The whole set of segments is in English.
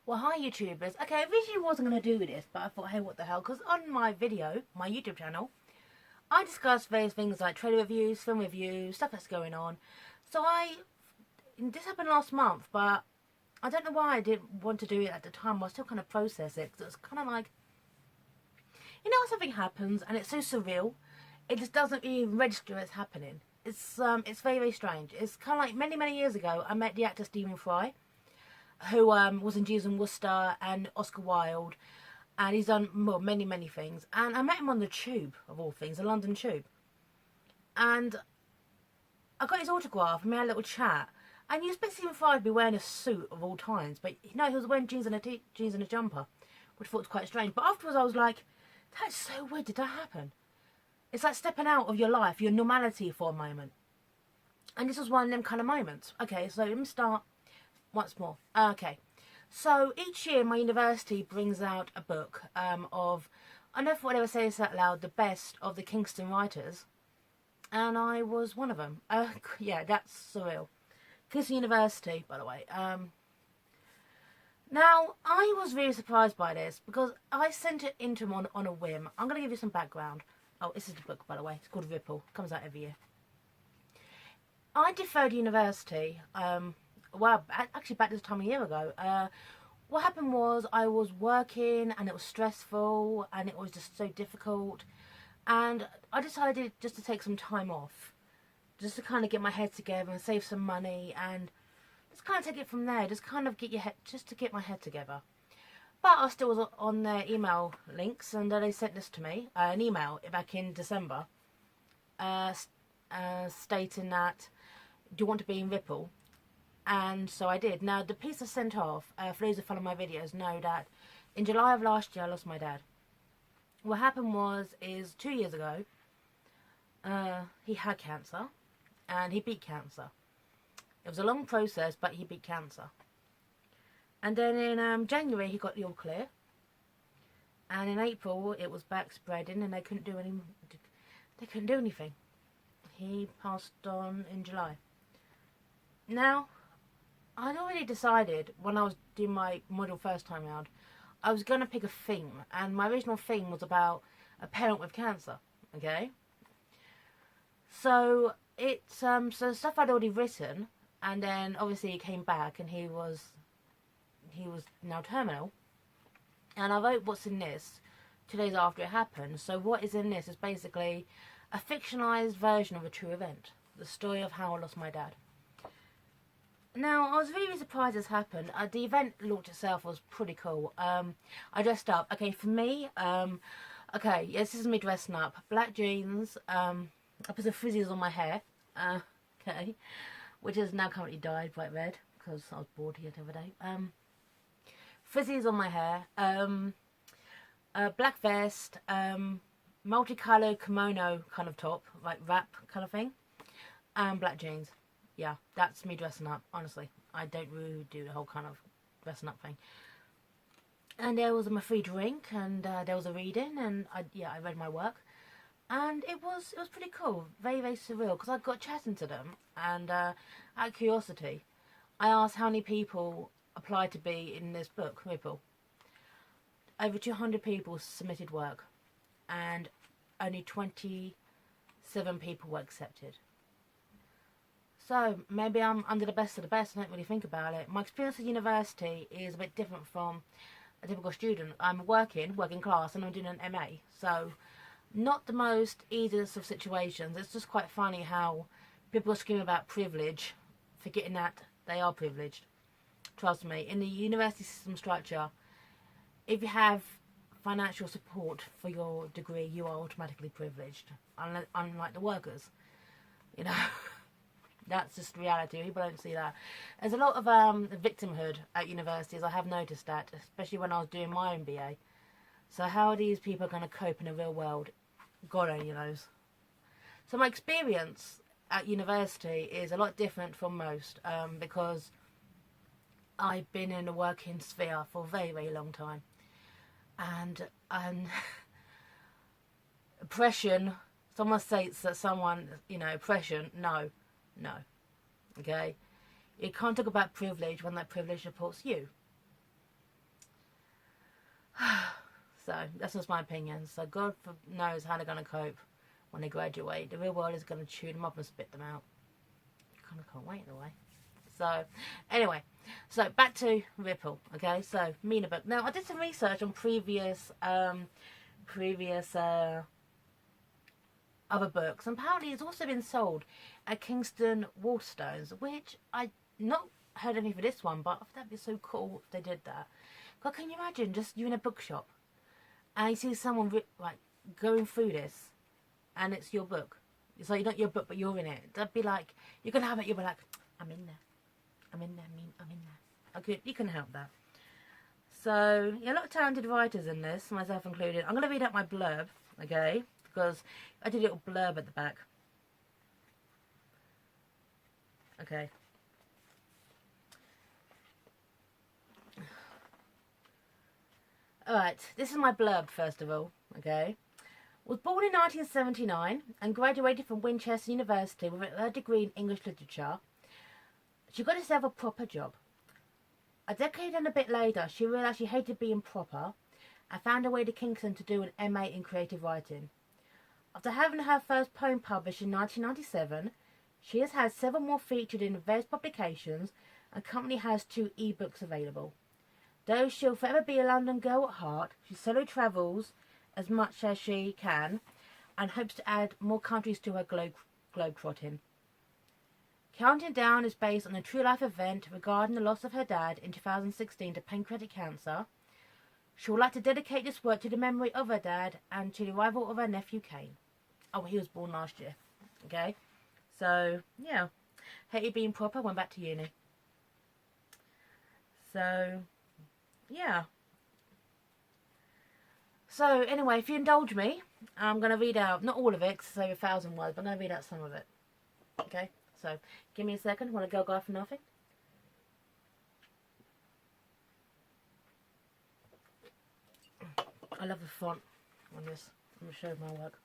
Well, hi YouTubers. Okay, I originally wasn't going to do this, but I thought, hey, what the hell? Because on my video, my YouTube channel, I discuss various things like trailer reviews, film reviews, stuff that's going on. This happened last month, but I don't know why I didn't want to do it at the time. I was still kind of process it, because it's kind of like, when something happens and it's so surreal, it just doesn't even register as happening. It's very, very strange. It's kind of like many years ago, I met the actor Stephen Fry, who was in Jeeves and Wooster and Oscar Wilde, and he's done many things. And I met him on the Tube, of all things, the London Tube. And I got his autograph and we had a little chat. And you expect Stephen Fry to be wearing a suit of all times, but no, he was wearing jeans and a jumper, which I thought was quite strange. But afterwards I was like, that's so weird, did that happen? It's like stepping out of your life, your normality for a moment. And this was one of them kind of moments. Okay, so let me start once more. Okay, so each year my university brings out a book of, I never thought I'd ever say this out loud, the best of the Kingston writers, and I was one of them. Yeah, that's surreal. Kingston University, by the way. Now, I was really surprised by this because I sent it into him on a whim. I'm going to give you some background. Oh, this is the book, by the way. It's called Ripple. It comes out every year. I deferred university, well, actually back this time a year ago. What happened was I was working and it was stressful and it was just so difficult. And I decided just to take some time off. Just to kind of get my head together and save some money and just kind of take it from there. Just kind of just to get my head together. But I still was on their email links and they sent this to me, an email back in December, stating that, do you want to be in Ripple? And so I did. Now, the piece I sent off, for those who follow my videos, know that in July of last year, I lost my dad. What happened is 2 years ago, he had cancer, and he beat cancer. It was a long process, but he beat cancer. And then in January, he got the all clear. And in April, it was back spreading, and they couldn't do anything. He passed on in July. Now, I'd already decided when I was doing my model first time round, I was going to pick a theme, and my original theme was about a parent with cancer. Okay, so it's so stuff I'd already written, and then obviously he came back, and he was now terminal, and I wrote what's in this 2 days after it happened. So what is in this is basically a fictionalized version of a true event, the story of how I lost my dad. Now, I was really surprised this happened. The event launch itself was pretty cool. I dressed up. Okay, for me, okay, yes, this is me dressing up. Black jeans, I put some frizzies on my hair, okay, which is now currently dyed bright red, because I was bored here the other day. Frizzies on my hair, black vest, multicoloured kimono kind of top, like wrap kind of thing, and black jeans. Yeah, that's me dressing up, honestly. I don't really do the whole kind of dressing up thing. And there was my free drink, and there was a reading, and I read my work. And it was pretty cool, very surreal, because I got chatting to them, and out of curiosity, I asked how many people applied to be in this book, Ripple. Over 200 people submitted work, and only 27 people were accepted. So, maybe I'm under the best of the best, I don't really think about it. My experience at university is a bit different from a typical student. I'm working class, and I'm doing an MA. So, not the most easiest of situations. It's just quite funny how people are screaming about privilege, forgetting that they are privileged. Trust me, in the university system structure, if you have financial support for your degree, you are automatically privileged. Unlike the workers, you know. That's just reality. People don't see that. There's a lot of victimhood at universities. I have noticed that, especially when I was doing my own BA. So how are these people going to cope in the real world? God only knows. So my experience at university is a lot different from most, because I've been in the working sphere for a very long time. And oppression, someone states that someone, oppression, no. Okay? You can't talk about privilege when that privilege supports you. So that's just my opinion. So God knows how they're going to cope when they graduate. The real world is going to chew them up and spit them out. Kind of can't wait in a way. So anyway, so back to Ripple. Okay, so Mina book. Now I did some research on previous other books, and apparently it's also been sold at Kingston Waterstones, which I not heard any for this one, but that'd be so cool if they did that. God, can you imagine just you in a bookshop and you see someone like going through this, and it's your book. It's like not your book, but you're in it. That'd be like you're gonna have it. You'll be like, I'm in there. I'm in there. I'm in there. Okay, you can help that. So yeah, a lot of talented writers in this, myself included. I'm gonna read out my blurb, okay? Because I did a little blurb at the back. Okay. Alright, this is my blurb first of all, okay? Was born in 1979 and graduated from Winchester University with a degree in English literature. She got herself a proper job. A decade and a bit later, she realised she hated being proper and found her way to Kingston to do an MA in creative writing. After having her first poem published in 1997, she has had several more featured in various publications and currently has 2 e-books available. Though she'll forever be a London girl at heart, she solo travels as much as she can and hopes to add more countries to her globe-trotting. Counting Down is based on a true-life event regarding the loss of her dad in 2016 to pancreatic cancer. She would like to dedicate this work to the memory of her dad and to the arrival of her nephew Kane. Oh, he was born last year. Okay? So, yeah. Hated being proper, went back to uni. So, yeah. So, anyway, if you indulge me, I'm going to read out, not all of it, because it's over 1,000 words, but I'm going to read out some of it. Okay? So, give me a second. Want to go for nothing? I love the font on this. I'm going to show you my work.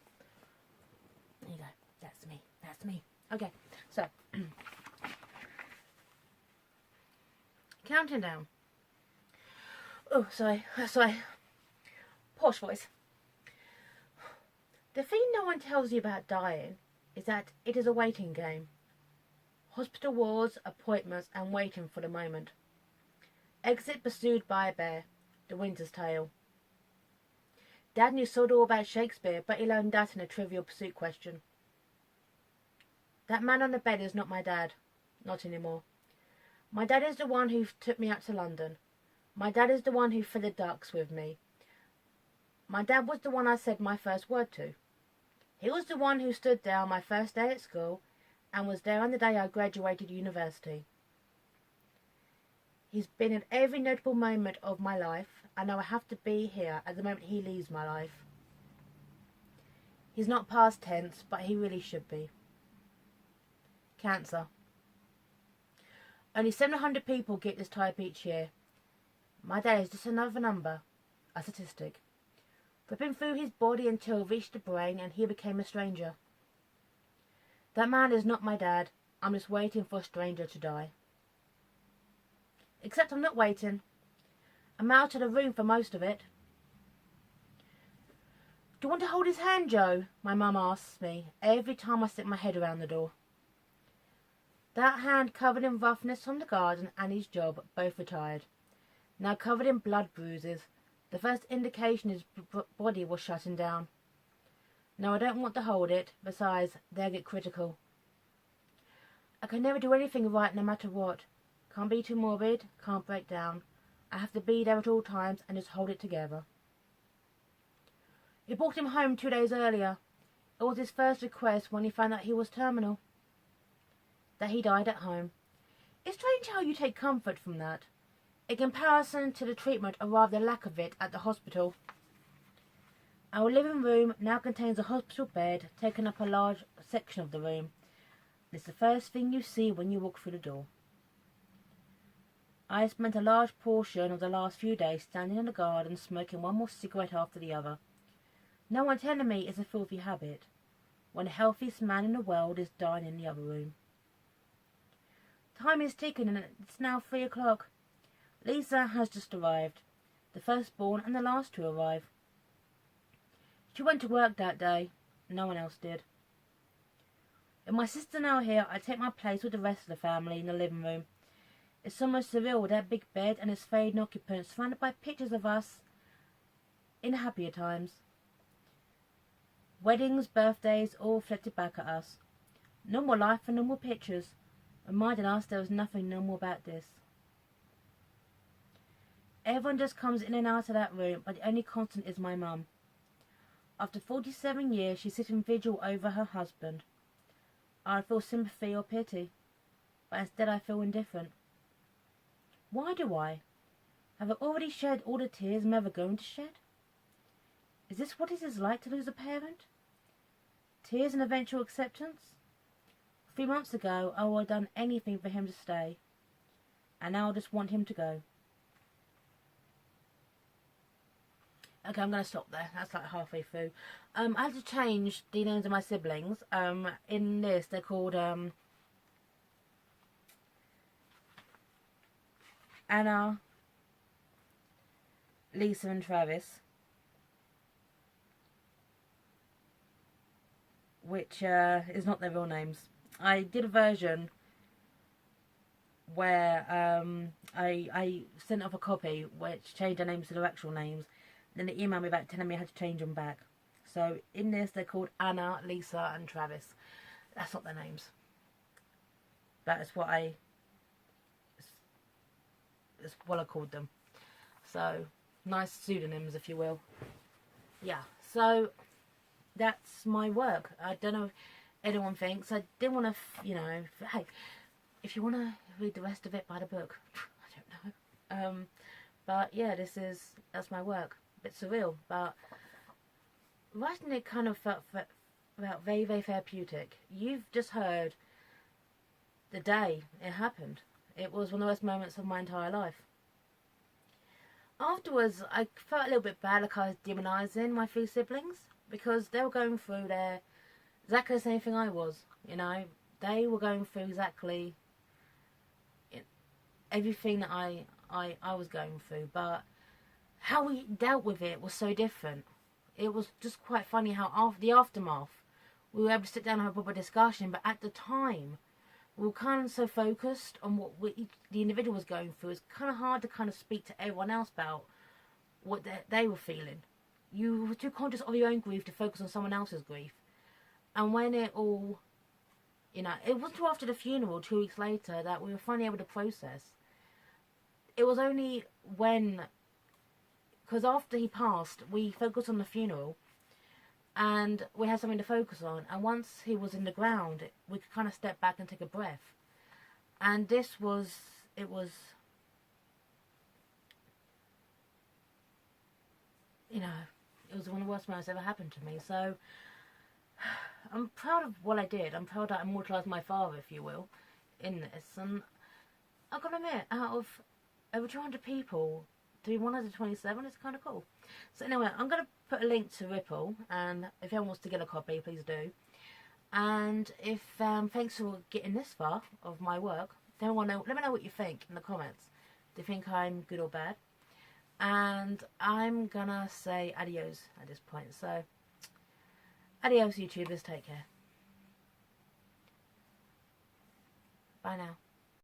There you go. That's me. That's me. Okay. So, counting down. Oh, sorry. Posh voice. The thing no one tells you about dying is that it is a waiting game. Hospital wards, appointments, and waiting for the moment. Exit pursued by a bear. The Winter's Tale. Dad knew sort all about Shakespeare, but he learned that in a Trivial Pursuit question. That man on the bed is not my dad. Not anymore. My dad is the one who took me out to London. My dad is the one who fed the ducks with me. My dad was the one I said my first word to. He was the one who stood there on my first day at school and was there on the day I graduated university. He's been at every notable moment of my life, and I will have to be here at the moment he leaves my life. He's not past tense, but he really should be. Cancer. Only 700 people get this type each year. My dad is just another number, a statistic. Ripping through his body until it reached the brain and he became a stranger. That man is not my dad. I'm just waiting for a stranger to die. Except I'm not waiting. I'm out of the room for most of it. Do you want to hold his hand, Joe? My mum asks me every time I stick my head around the door. That hand covered in roughness from the garden and his job, both retired. Now covered in blood bruises. The first indication his body was shutting down. No, I don't want to hold it. Besides, they'll get critical. I can never do anything right no matter what. Can't be too morbid, can't break down. I have to be there at all times and just hold it together. He brought him home 2 days earlier. It was his first request when he found out he was terminal. That he died at home. It's strange how you take comfort from that. In comparison to the treatment or rather the lack of it at the hospital. Our living room now contains a hospital bed taking up a large section of the room. It's the first thing you see when you walk through the door. I spent a large portion of the last few days standing in the garden smoking one more cigarette after the other. No one telling me it's a filthy habit, when the healthiest man in the world is dying in the other room. Time is ticking and it's now 3 o'clock. Lisa has just arrived. The firstborn and the last to arrive. She went to work that day. No one else did. With my sister now here, I take my place with the rest of the family in the living room. It's almost surreal with that big bed and its fading occupants, surrounded by pictures of us in happier times. Weddings, birthdays, all reflected back at us. Normal life and normal pictures, reminding us there was nothing normal about this. Everyone just comes in and out of that room, but the only constant is my mum. After 47 years, she's sitting vigil over her husband. I feel sympathy or pity, but instead I feel indifferent. Why do I? Have I already shed all the tears I'm ever going to shed? Is this what it is like to lose a parent? Tears and eventual acceptance? 3 months ago, I would have done anything for him to stay, and now I just want him to go. Okay, I'm going to stop there. That's like halfway through. I had to change the names of my siblings. In this, they're called Anna, Lisa and Travis, which is not their real names. I did a version where I sent off a copy which changed their names to their actual names. Then they emailed me back telling me I had to change them back. So in this, they're called Anna, Lisa and Travis. That's not their names. That is what I called them. So nice pseudonyms, if you will. Yeah, so that's my work. I don't know if anyone thinks. I didn't want to, you know, hey, if you want to read the rest of it, buy the book. I don't know. But yeah, that's my work. A bit surreal, but writing it kind of felt very, very therapeutic. You've just heard the day it happened. It was one of the worst moments of my entire life. Afterwards, I felt a little bit bad, like I was demonising my 3 siblings, because they were going through exactly the same thing I was, you know. They were going through exactly everything that I was going through, but how we dealt with it was so different. It was just quite funny how after the aftermath, we were able to sit down and have a proper discussion, but at the time, we were kind of so focused on what the individual was going through. It's kind of hard to kind of speak to everyone else about what they were feeling. You were too conscious of your own grief to focus on someone else's grief. And when it all, you know, it wasn't until after the funeral, 2 weeks later, that we were finally able to process. It was only when, because after he passed, we focused on the funeral, and we had something to focus on. And once he was in the ground, we could kind of step back and take a breath. And it was you know, it was one of the worst moments ever happened to me. So I'm proud of what I did. I'm proud that I immortalised my father, if you will, in this. And I've got to admit, out of over 200 people, to be 127 is kind of cool. So anyway, I'm going to put a link to Ripple, and if anyone wants to get a copy, please do. And if thanks for getting this far of my work, let me know what you think in the comments. Do you think I'm good or bad? And I'm gonna say adios at this point. So adios, YouTubers. Take care. Bye now.